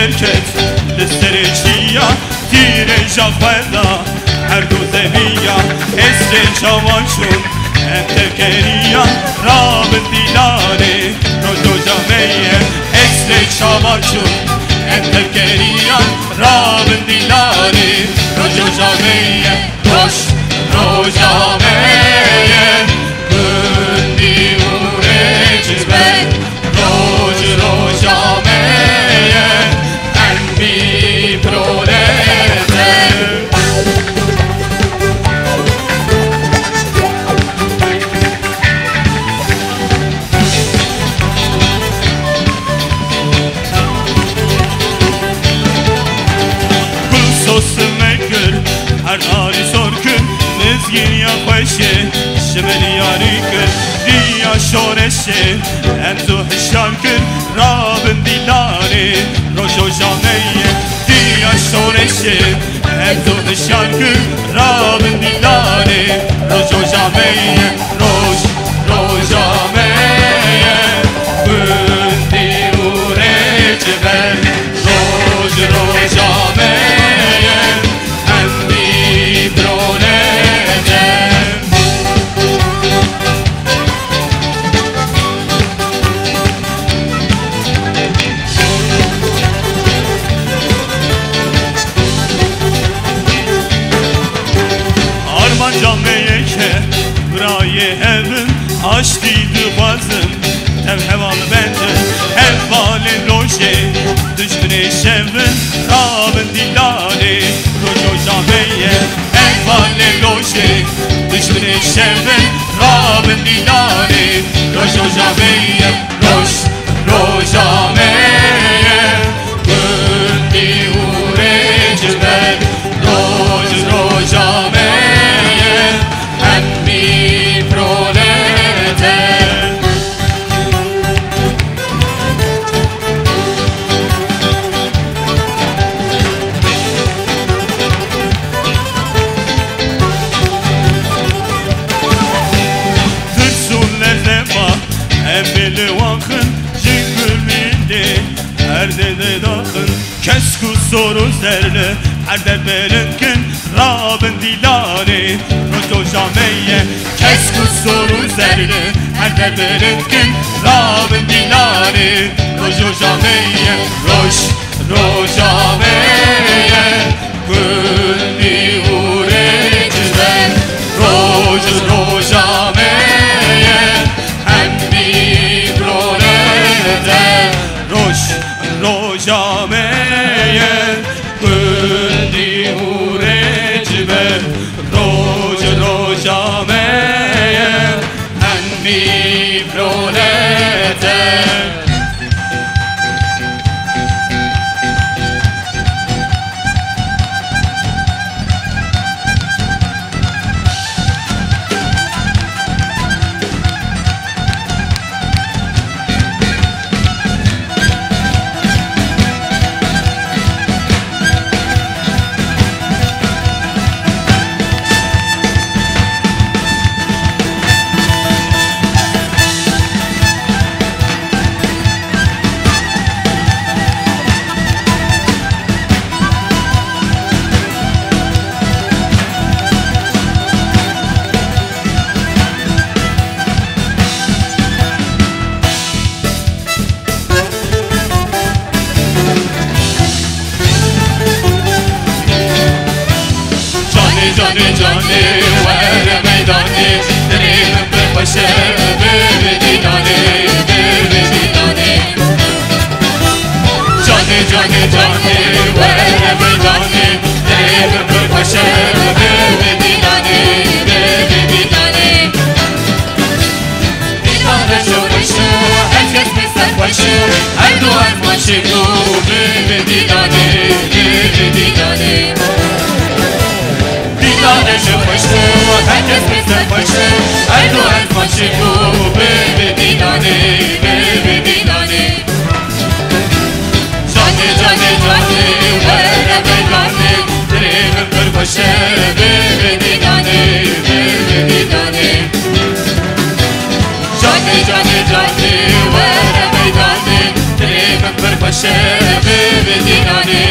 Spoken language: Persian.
درکت لسر چیا تیر جاخودا هر دو زمیا اسر چاوانشون انت کریا رابن دیلاره روزو جامعه اسر چاوانشون انت کریا رابن دیلاره روزو جامعه روش رو جامعه بندی اوره جزبه روز رو جامعه انبی پرولته هر ناری سرکن نزگین یا خوشه شمل یاری کن دیا شورشه انتو هشان کن رابن دیلاره روشو جامعه دیا شورشه انتو هشان کن رابن دیلاره روشو جامعه روش جامعه بندی اوره جبر روش جامعه جامعه که برای هفن آشتیدی بازم تم هوال بندن هوال روشه دشمن شفن رابن دیلاره روشو جامعه هوال روشه دشمن شفن رابن دیلاره روشو جامعه رو جامعه بندی اوره جبر رو جامعه Dede dakın kesku soru zerle her der berenken rabın dilare rojo jameye kesku soru zerle her der berenken rabın dilare rojo jameye rojo jameye gündi urecizler rojo jameye emmi prolete رو جامعه بندی اوره رو جامعه انبی پرولته جانی ور میدانی دریم بخوشه ببینانی جانی ور میدانی دریم بخوشه ببینانی بیدانه شورشو هر کس میسر باشو هر دو از ماشی رو ببینانی دانشو پشتو هرکس میسر پشتو هر دو از ماشی رو ببینانی جانی ور میدانی دریم پر باشه ببینانی جانی ور میدانی دریم پر باشه ببینانه